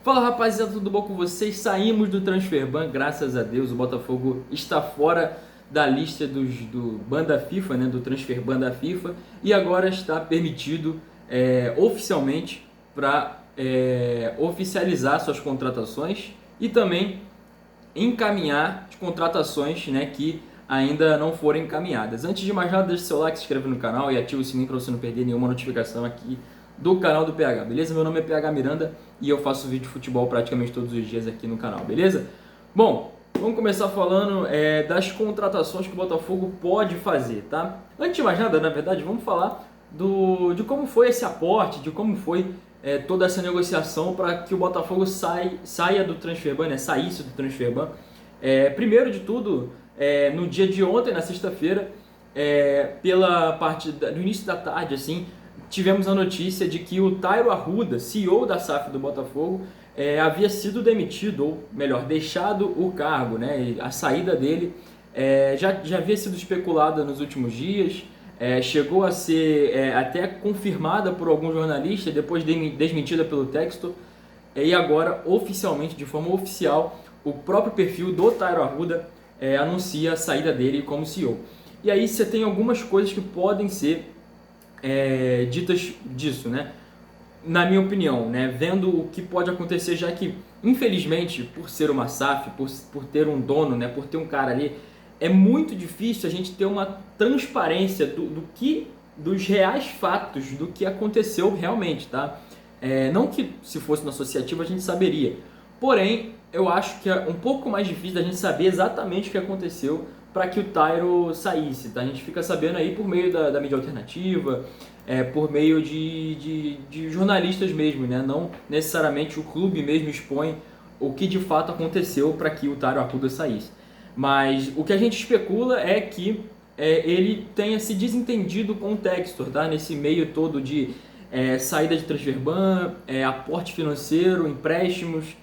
Fala rapaziada, tudo bom com vocês? Saímos do Transferban, graças a Deus. O Botafogo está fora da lista do Banda FIFA, né, do Transferban da FIFA, e agora está permitido oficialmente para oficializar suas contratações e também encaminhar as contratações, né, que ainda não foram encaminhadas. Antes de mais nada, deixe seu like, se inscreve no canal e ative o sininho para você não perder nenhuma notificação aqui do canal do PH, beleza? Meu nome é PH Miranda e eu faço vídeo de futebol praticamente todos os dias aqui no canal, beleza? Bom, vamos começar falando das contratações que o Botafogo pode fazer, tá? Antes de mais nada, na verdade, vamos falar de como foi esse aporte, de como foi toda essa negociação para que o Botafogo saia do Transferban, né? Saísse do Transferban. Primeiro de tudo, no dia de ontem, na sexta-feira, pela parte do início da tarde, assim, tivemos a notícia de que o Tairo Arruda, CEO da SAF do Botafogo, havia sido demitido, ou melhor, deixado o cargo, né? A saída dele já havia sido especulada nos últimos dias, chegou a ser até confirmada por algum jornalista, depois desmentida pelo Textor, e agora, oficialmente, de forma oficial, o próprio perfil do Tairo Arruda anuncia a saída dele como CEO. E aí você tem algumas coisas que podem ser ditas disso, né? Na minha opinião, né? Vendo o que pode acontecer, já que, infelizmente, por ser uma SAF, por ter um dono, né? Por ter um cara ali, é muito difícil a gente ter uma transparência dos reais fatos, do que aconteceu realmente, tá? Não que se fosse uma associativa a gente saberia, porém, eu acho que é um pouco mais difícil da gente saber exatamente o que aconteceu para que o Tairo saísse, tá? A gente fica sabendo aí por meio da mídia alternativa, por meio de jornalistas mesmo, né? Não necessariamente o clube mesmo expõe o que de fato aconteceu para que o Tairo Arruda saísse. Mas o que a gente especula é que ele tenha se desentendido com o Textor, tá? Nesse meio todo de saída de Transferban, aporte financeiro, empréstimos.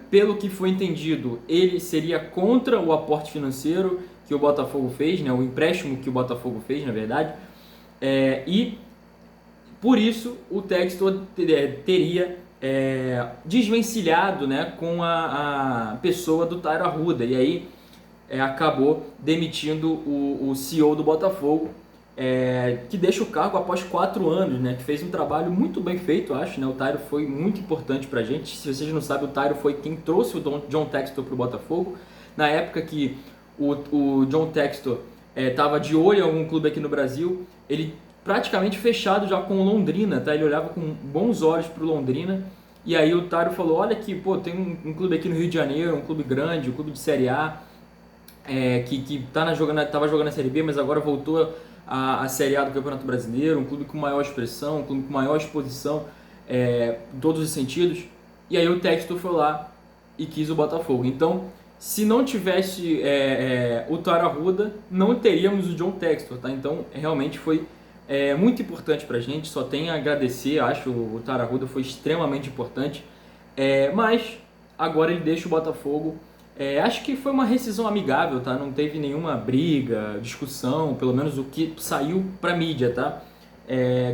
Pelo que foi entendido, ele seria contra o aporte financeiro que o Botafogo fez, né, o empréstimo que o Botafogo fez, na verdade, e por isso o Textor teria desvencilhado, né, com a pessoa do Tairo Arruda, e aí acabou demitindo o CEO do Botafogo, que deixa o cargo após 4 anos, né, que fez um trabalho muito bem feito, acho, né, o Tairo foi muito importante pra gente. Se vocês não sabem, o Tairo foi quem trouxe o John Textor pro Botafogo, na época que o John Textor estava de olho em algum clube aqui no Brasil, ele praticamente fechado já com o Londrina, tá, ele olhava com bons olhos pro Londrina, e aí o Tairo falou, olha aqui, pô, tem um clube aqui no Rio de Janeiro, um clube grande, um clube de Série A, que estava jogando a Série B, mas agora voltou a Série A do Campeonato Brasileiro, um clube com maior expressão, um clube com maior exposição, em todos os sentidos. E aí o Textor foi lá e quis o Botafogo. Então, se não tivesse o Tairo Arruda, não teríamos o John Textor, tá? Então, realmente foi muito importante pra gente, só tenho a agradecer, acho, o Tairo Arruda foi extremamente importante, mas agora ele deixa o Botafogo. Acho que foi uma rescisão amigável, tá? Não teve nenhuma briga, discussão, pelo menos o que saiu pra mídia, tá?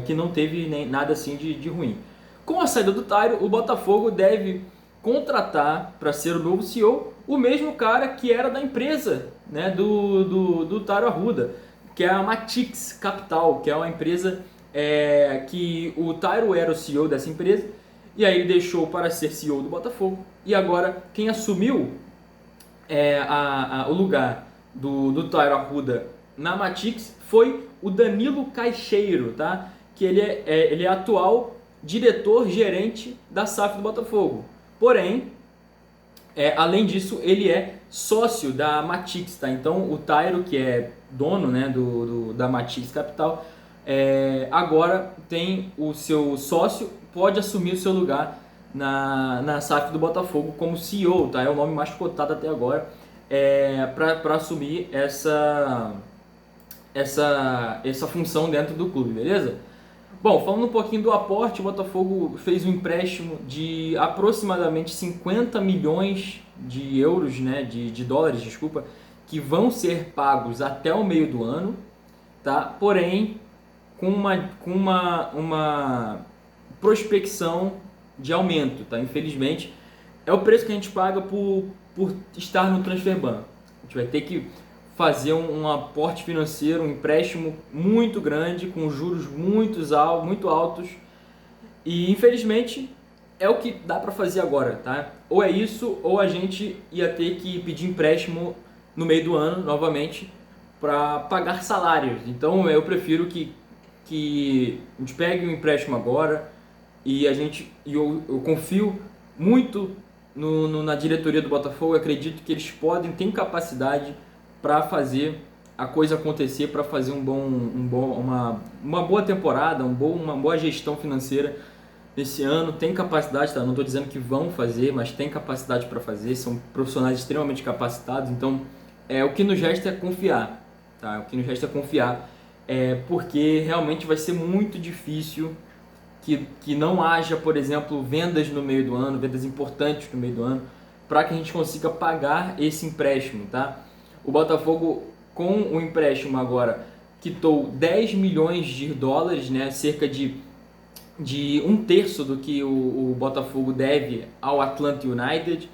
Que não teve nem nada assim de ruim. Com a saída do Tairo, o Botafogo deve contratar para ser o novo CEO o mesmo cara que era da empresa, né, do Tairo Arruda, que é a Matix Capital, que é uma empresa que o Tairo era o CEO dessa empresa, e aí ele deixou para ser CEO do Botafogo, e agora quem assumiu o lugar do Tairo Arruda na Matix foi o Danilo Caixeiro, tá? Que ele é atual diretor-gerente da SAF do Botafogo. Porém, além disso, ele é sócio da Matix, tá? Então, o Tairo, que é dono, né, da Matix Capital, agora tem o seu sócio, pode assumir o seu lugar na SAF do Botafogo como CEO, tá? É o nome mais cotado até agora, para assumir essa função dentro do clube, beleza? Bom, falando um pouquinho do aporte, o Botafogo fez um empréstimo de aproximadamente 50 milhões de euros, né, de dólares, desculpa, que vão ser pagos até o meio do ano, tá? Porém, com uma prospecção de aumento, tá? Infelizmente, é o preço que a gente paga por estar no Transferban. A gente vai ter que fazer um aporte financeiro, um empréstimo muito grande, com juros muito altos, e infelizmente é o que dá para fazer agora, tá? Ou é isso, ou a gente ia ter que pedir empréstimo no meio do ano, novamente, para pagar salários. Então eu prefiro que a gente pegue um empréstimo agora e eu confio muito na diretoria do Botafogo. Eu acredito que eles têm capacidade para fazer a coisa acontecer, para fazer uma boa temporada, uma boa gestão financeira nesse ano. Tem capacidade, tá? Não estou dizendo que vão fazer, mas tem capacidade para fazer. São profissionais extremamente capacitados. Então, o que nos resta é confiar, tá? O que nos resta é confiar, porque realmente vai ser muito difícil que não haja, por exemplo, vendas no meio do ano, vendas importantes no meio do ano, para que a gente consiga pagar esse empréstimo, tá? O Botafogo, com o empréstimo agora, quitou 10 milhões de dólares, né? Cerca de um terço do que o Botafogo deve ao Atlanta United,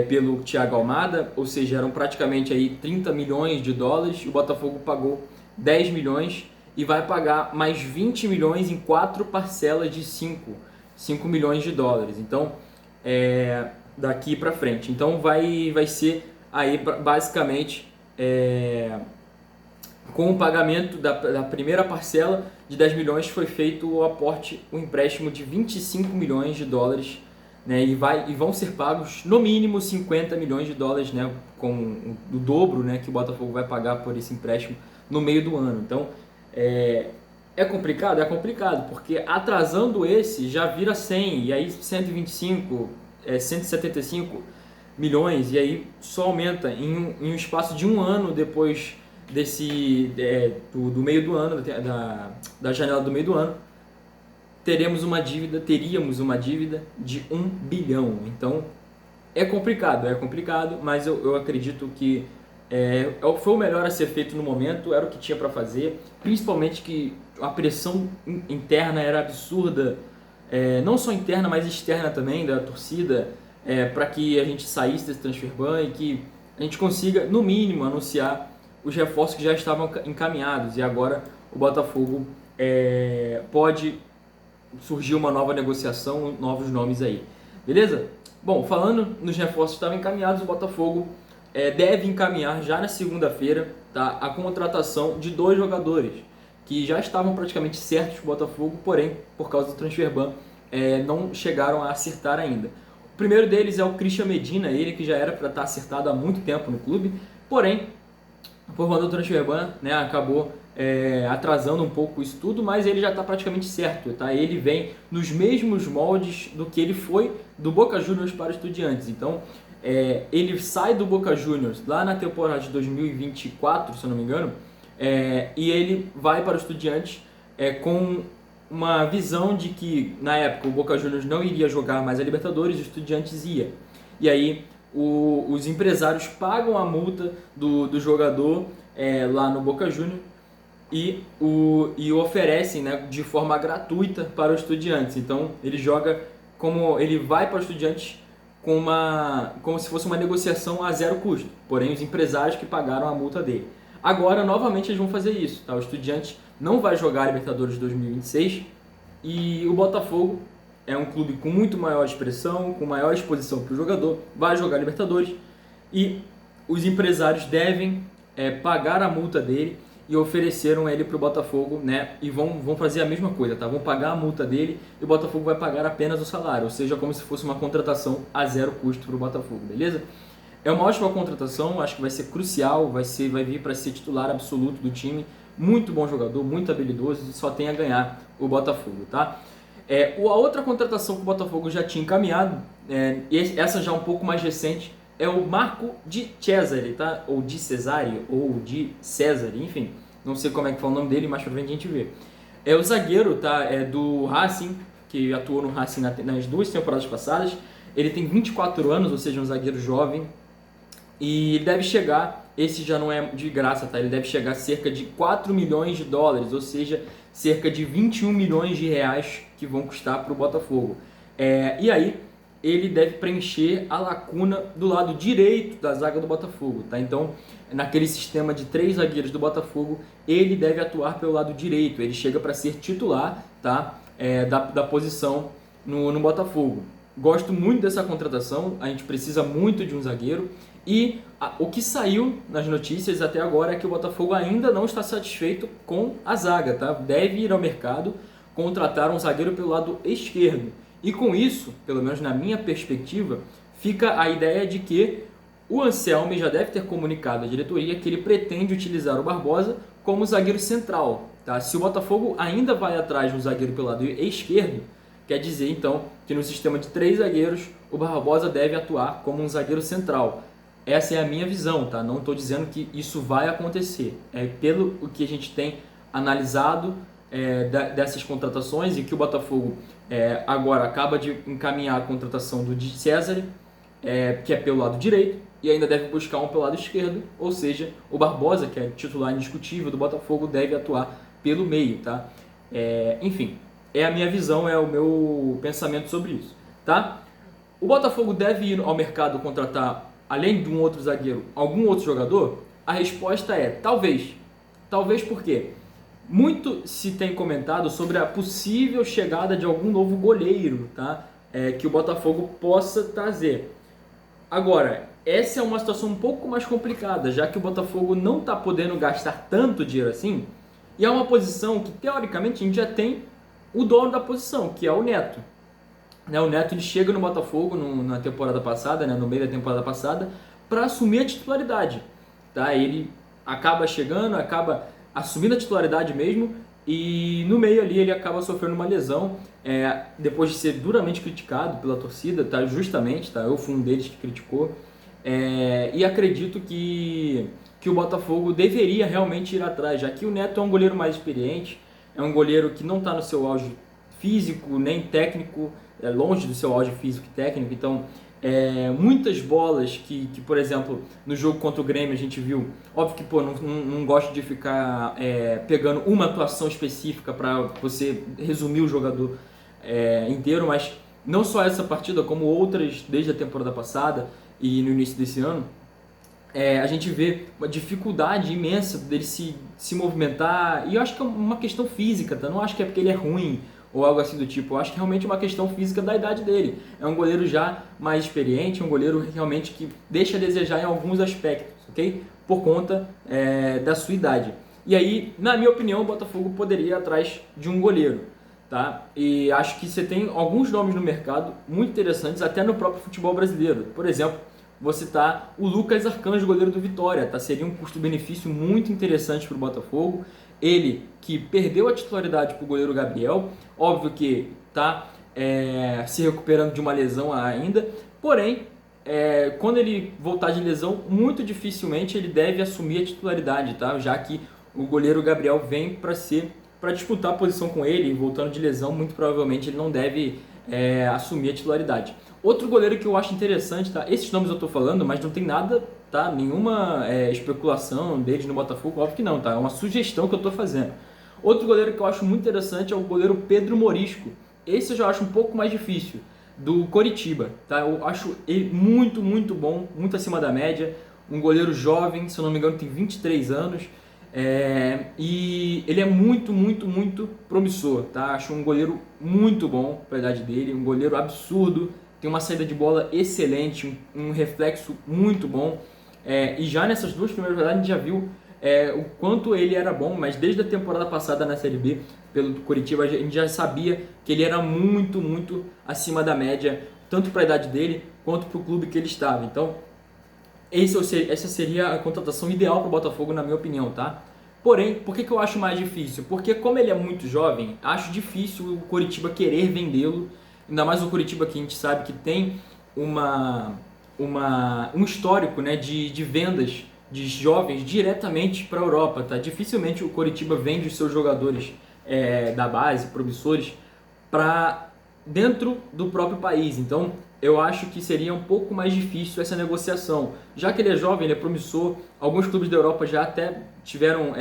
pelo Thiago Almada, ou seja, eram praticamente aí 30 milhões de dólares, o Botafogo pagou 10 milhões e vai pagar mais 20 milhões em 4 parcelas de 5 milhões de dólares. Então, daqui para frente. Então, vai ser aí basicamente com o pagamento da primeira parcela de 10 milhões foi feito o empréstimo de 25 milhões de dólares, né, e vão ser pagos no mínimo 50 milhões de dólares, né, com o dobro, né, que o Botafogo vai pagar por esse empréstimo no meio do ano. Então, é complicado? É complicado, porque atrasando esse já vira 100, e aí 125, 175 milhões, e aí só aumenta em um espaço de um ano depois do meio do ano, da janela do meio do ano. Teríamos uma dívida de 1 bilhão. Então é complicado, mas eu acredito que foi o melhor a ser feito no momento, era o que tinha para fazer, principalmente que a pressão interna era absurda, não só interna, mas externa também, da torcida, para que a gente saísse desse Transferban e que a gente consiga, no mínimo, anunciar os reforços que já estavam encaminhados, e agora o Botafogo pode surgir uma nova negociação, novos nomes aí, beleza? Bom, falando nos reforços que estavam encaminhados, o Botafogo deve encaminhar já na segunda-feira, tá, a contratação de 2 jogadores que já estavam praticamente certos para o Botafogo, porém, por causa do Transferban, não chegaram a acertar ainda. O primeiro deles é o Christian Medina, ele que já era para estar acertado há muito tempo no clube, porém, por conta do Transferban, né, acabou atrasando um pouco isso tudo, mas ele já está praticamente certo, tá? Ele vem nos mesmos moldes do que ele foi do Boca Juniors para o Estudiantes. Então, ele sai do Boca Juniors lá na temporada de 2024, se eu não me engano, e ele vai para o Estudiantes com uma visão de que, na época, o Boca Juniors não iria jogar mais a Libertadores, o Estudiantes ia. E aí, os empresários pagam a multa do jogador lá no Boca Juniors e oferecem, né, de forma gratuita para os Estudiantes. Então ele vai para os Estudiantes como se fosse uma negociação a zero custo, porém os empresários que pagaram a multa dele. Agora novamente eles vão fazer isso, tá? O Estudiantes não vai jogar a Libertadores 2026 e o Botafogo é um clube com muito maior expressão, com maior exposição para o jogador, vai jogar a Libertadores e os empresários devem pagar a multa dele e ofereceram ele para o Botafogo, né? E vão fazer a mesma coisa, tá? Vão pagar a multa dele e o Botafogo vai pagar apenas o salário, ou seja, como se fosse uma contratação a zero custo para o Botafogo, beleza? É uma ótima contratação, acho que vai ser crucial, vai vir para ser titular absoluto do time, muito bom jogador, muito habilidoso, só tem a ganhar o Botafogo, tá? A outra contratação que o Botafogo já tinha encaminhado, essa já um pouco mais recente, é o Marco Di Cesare, tá? Ou Di Cesare, ou Di Cesare, enfim, não sei como é que fala o nome dele, mas pra frente a gente vê. É o zagueiro, tá? Do Racing, que atuou no Racing nas 2 temporadas passadas. Ele tem 24 anos, ou seja, um zagueiro jovem. E ele deve chegar, esse já não é de graça, tá? Ele deve chegar a cerca de 4 milhões de dólares, ou seja, cerca de 21 milhões de reais que vão custar para o Botafogo. E aí ele deve preencher a lacuna do lado direito da zaga do Botafogo, tá? Então, naquele sistema de 3 zagueiros do Botafogo, ele deve atuar pelo lado direito, ele chega para ser titular, tá? Da posição no Botafogo. Gosto muito dessa contratação, a gente precisa muito de um zagueiro, e o que saiu nas notícias até agora é que o Botafogo ainda não está satisfeito com a zaga, tá? Deve ir ao mercado contratar um zagueiro pelo lado esquerdo. E com isso, pelo menos na minha perspectiva, fica a ideia de que o Anselmi já deve ter comunicado à diretoria que ele pretende utilizar o Barbosa como zagueiro central. Tá? Se o Botafogo ainda vai atrás de um zagueiro pelo lado esquerdo, quer dizer então que no sistema de 3 zagueiros, o Barbosa deve atuar como um zagueiro central. Essa é a minha visão, tá? Não estou dizendo que isso vai acontecer. Pelo que a gente tem analisado dessas contratações, e que o Botafogo agora acaba de encaminhar a contratação do Di Cesare, que é pelo lado direito, e ainda deve buscar um pelo lado esquerdo, ou seja, o Barbosa, que é titular indiscutível do Botafogo, deve atuar pelo meio, tá? Enfim, é a minha visão, é o meu pensamento sobre isso, tá? O Botafogo deve ir ao mercado contratar, além de um outro zagueiro, algum outro jogador? A resposta é talvez. Talvez por quê? Muito se tem comentado sobre a possível chegada de algum novo goleiro, tá? Que o Botafogo possa trazer. Agora, essa é uma situação um pouco mais complicada, já que o Botafogo não está podendo gastar tanto dinheiro assim, e é uma posição que, teoricamente, a gente já tem o dono da posição, que é o Neto. O Neto ele chega no Botafogo na temporada passada, no meio da temporada passada, para assumir a titularidade. Tá? Ele acaba chegando, acaba assumindo a titularidade mesmo, e no meio ali ele acaba sofrendo uma lesão, depois de ser duramente criticado pela torcida, tá? Justamente, tá? Eu fui um deles que criticou, e acredito que o Botafogo deveria realmente ir atrás, já que o Neto é um goleiro mais experiente, é um goleiro que não está no seu auge físico nem técnico, longe do seu auge físico e técnico, então muitas bolas que, por exemplo, no jogo contra o Grêmio a gente viu, óbvio que não gosto de ficar pegando uma atuação específica para você resumir o jogador inteiro, mas não só essa partida, como outras desde a temporada passada e no início desse ano, a gente vê uma dificuldade imensa dele se movimentar, e eu acho que é uma questão física, tá? Não acho que é porque ele é ruim ou algo assim do tipo, eu acho que realmente é uma questão física da idade dele. É um goleiro já mais experiente, um goleiro realmente que deixa a desejar em alguns aspectos, ok? Por conta da sua idade. E aí, na minha opinião, o Botafogo poderia ir atrás de um goleiro, tá? E acho que você tem alguns nomes no mercado muito interessantes, até no próprio futebol brasileiro. Por exemplo, vou citar o Lucas Arcanjo, goleiro do Vitória, tá? Seria um custo-benefício muito interessante para o Botafogo. Ele que perdeu a titularidade para o goleiro Gabriel, óbvio que está se recuperando de uma lesão ainda, porém, quando ele voltar de lesão, muito dificilmente ele deve assumir a titularidade, tá? Já que o goleiro Gabriel vem para disputar a posição com ele, voltando de lesão, muito provavelmente ele não deve assumir a titularidade. Outro goleiro que eu acho interessante, tá? Esses nomes eu estou falando, mas não tem nada, tá? Nenhuma especulação deles no Botafogo, óbvio que não, tá? É uma sugestão que eu estou fazendo. Outro goleiro que eu acho muito interessante é o goleiro Pedro Morisco. Esse eu já acho um pouco mais difícil, do Coritiba, tá? Eu acho ele muito, muito bom, muito acima da média. Um goleiro jovem, se eu não me engano tem 23 anos. E ele é muito, muito, muito promissor, tá? Acho um goleiro muito bom para a idade dele, um goleiro absurdo, tem uma saída de bola excelente, um reflexo muito bom, e já nessas duas primeiras rodadas a gente já viu o quanto ele era bom, mas desde a temporada passada na Série B, pelo Coritiba, a gente já sabia que ele era muito, muito acima da média, tanto para a idade dele, quanto para o clube que ele estava. Então, essa seria a contratação ideal para o Botafogo, na minha opinião, tá? Porém, por que eu acho mais difícil? Porque como ele é muito jovem, acho difícil o Coritiba querer vendê-lo, ainda mais o Coritiba que a gente sabe que tem um histórico, né, de vendas de jovens diretamente para a Europa, tá? Dificilmente o Coritiba vende os seus jogadores da base, promissores, para dentro do próprio país. Então, eu acho que seria um pouco mais difícil essa negociação. Já que ele é jovem, ele é promissor, alguns clubes da Europa já até tiveram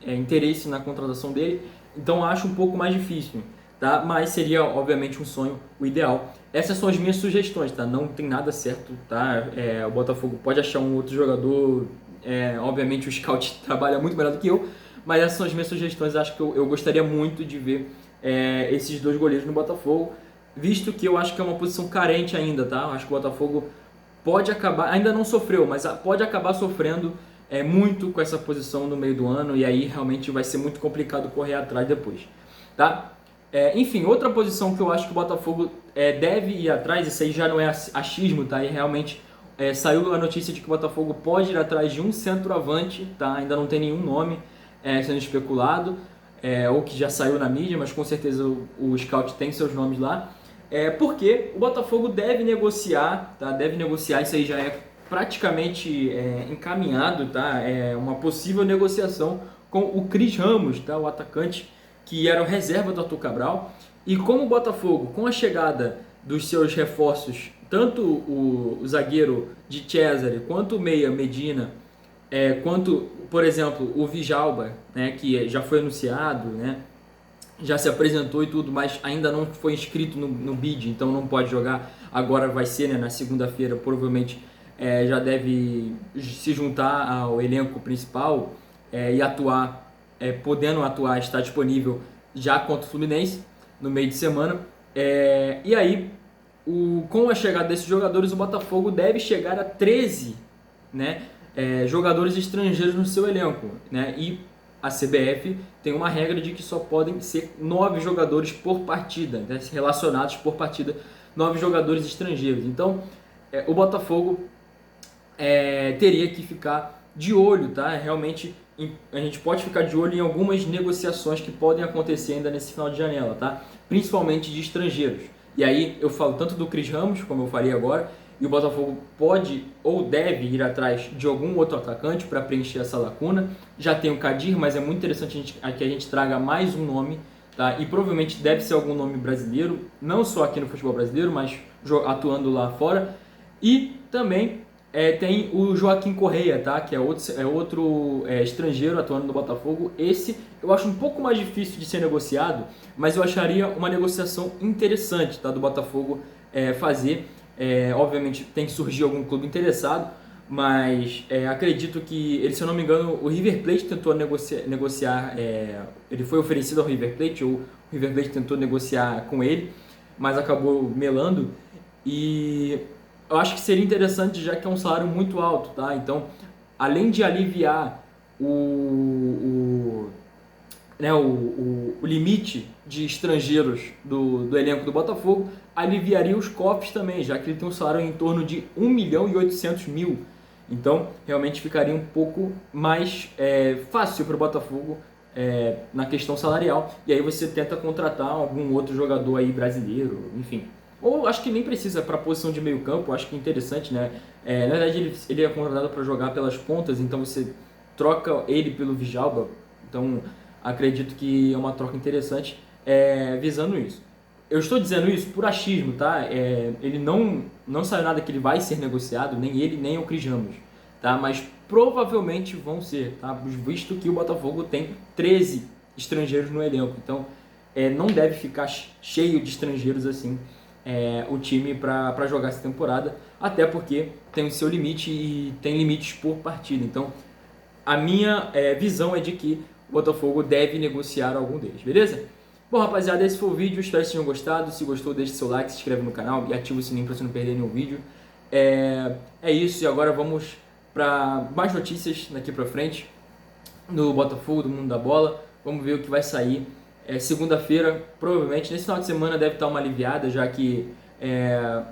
interesse na contratação dele, então acho um pouco mais difícil. tá? Mas seria, obviamente, um sonho, o ideal. Essas são as minhas sugestões, tá? Não tem nada certo, tá? O Botafogo pode achar um outro jogador, obviamente o scout trabalha muito melhor do que eu, mas essas são as minhas sugestões. Acho que eu gostaria muito de ver esses dois goleiros no Botafogo, visto que eu acho que é uma posição carente ainda, tá? Acho que o Botafogo pode acabar, ainda não sofreu, mas pode acabar sofrendo muito com essa posição no meio do ano, e aí realmente vai ser muito complicado correr atrás depois, tá? Enfim, outra posição que eu acho que o Botafogo deve ir atrás, isso aí já não é achismo, tá? E realmente saiu a notícia de que o Botafogo pode ir atrás de um centroavante, tá? Ainda não tem nenhum nome sendo especulado, ou que já saiu na mídia, mas com certeza o scout tem seus nomes lá. Porque o Botafogo deve negociar, tá? Deve negociar, isso aí já é praticamente encaminhado, tá? É uma possível negociação com o Cris Ramos, tá? O atacante que era o reserva do Arthur Cabral. E como o Botafogo, com a chegada dos seus reforços, tanto o zagueiro de Cesare, quanto o meia Medina, quanto, por exemplo, o Vijalba, né, que já foi anunciado, né, já se apresentou e tudo, mas ainda não foi inscrito no bid, então não pode jogar. Agora vai ser, né, na segunda-feira, provavelmente já deve se juntar ao elenco principal e atuar, podendo atuar, está disponível já contra o Fluminense no meio de semana. E aí, com a chegada desses jogadores, o Botafogo deve chegar a 13, né, jogadores estrangeiros no seu elenco, né, e a CBF tem uma regra de que só podem ser 9 jogadores por partida, né, relacionados por partida, 9 jogadores estrangeiros. Então, o Botafogo teria que ficar de olho, tá? Realmente, a gente pode ficar de olho em algumas negociações que podem acontecer ainda nesse final de janela, tá? Principalmente de estrangeiros. E aí eu falo tanto do Cris Ramos, como eu falei agora, e o Botafogo pode ou deve ir atrás de algum outro atacante para preencher essa lacuna. Já tem o Kadir, mas é muito interessante que a gente traga mais um nome, tá? E provavelmente deve ser algum nome brasileiro, não só aqui no futebol brasileiro, mas atuando lá fora. E também tem o Joaquim Correia, tá? Que é outro estrangeiro atuando no Botafogo. Esse eu acho um pouco mais difícil de ser negociado, mas eu acharia uma negociação interessante, tá? Do Botafogo fazer. Obviamente tem que surgir algum clube interessado, mas acredito que ele, se eu não me engano, o River Plate tentou negociar, ele foi oferecido ao River Plate, ou o River Plate tentou negociar com ele, mas acabou melando. E eu acho que seria interessante, já que é um salário muito alto, tá? Então, além de aliviar o limite de estrangeiros do elenco do Botafogo, aliviaria os cofres também, já que ele tem um salário em torno de 1.800.000. Então, realmente ficaria um pouco mais fácil para o Botafogo na questão salarial. E aí você tenta contratar algum outro jogador aí brasileiro, enfim. Ou acho que nem precisa para a posição de meio campo, acho que é interessante, né? Na verdade, ele é contratado para jogar pelas pontas, então você troca ele pelo Vijalba. Então, acredito que é uma troca interessante visando isso. Eu estou dizendo isso por achismo, tá? Ele não saiu nada que ele vai ser negociado, nem ele, nem o Cris Ramos, tá? Mas provavelmente vão ser, tá? Visto que o Botafogo tem 13 estrangeiros no elenco, então não deve ficar cheio de estrangeiros assim o time para jogar essa temporada, até porque tem o seu limite e tem limites por partida. Então, a minha visão é de que o Botafogo deve negociar algum deles, beleza? Bom, rapaziada, esse foi o vídeo, espero que vocês tenham gostado. Se gostou, deixe seu like, se inscreve no canal e ativa o sininho para você não perder nenhum vídeo. É isso, e agora vamos para mais notícias daqui para frente do Botafogo, do mundo da bola. Vamos ver o que vai sair. Segunda-feira, provavelmente, nesse final de semana deve estar uma aliviada, já que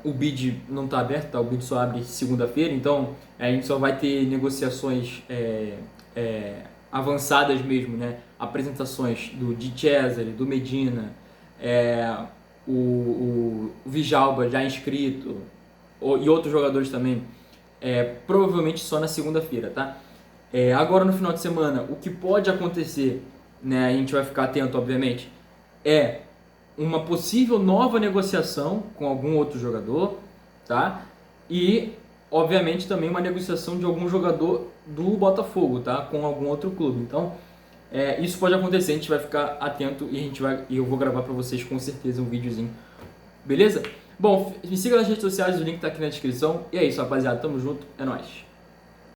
o bid não está aberto, tá? O bid só abre segunda-feira, então a gente só vai ter negociações avançadas mesmo, né? Apresentações do Di Cesare, do Medina, o Vijalba já inscrito e outros jogadores também, provavelmente só na segunda-feira, tá? Agora no final de semana, o que pode acontecer, né, a gente vai ficar atento, obviamente, uma possível nova negociação com algum outro jogador, tá? E, obviamente, também uma negociação de algum jogador do Botafogo, tá? Com algum outro clube. Então, Isso pode acontecer, a gente vai ficar atento e eu vou gravar para vocês com certeza um videozinho. Beleza? Bom, me siga nas redes sociais, o link tá aqui na descrição. E é isso, rapaziada. Tamo junto, é nóis.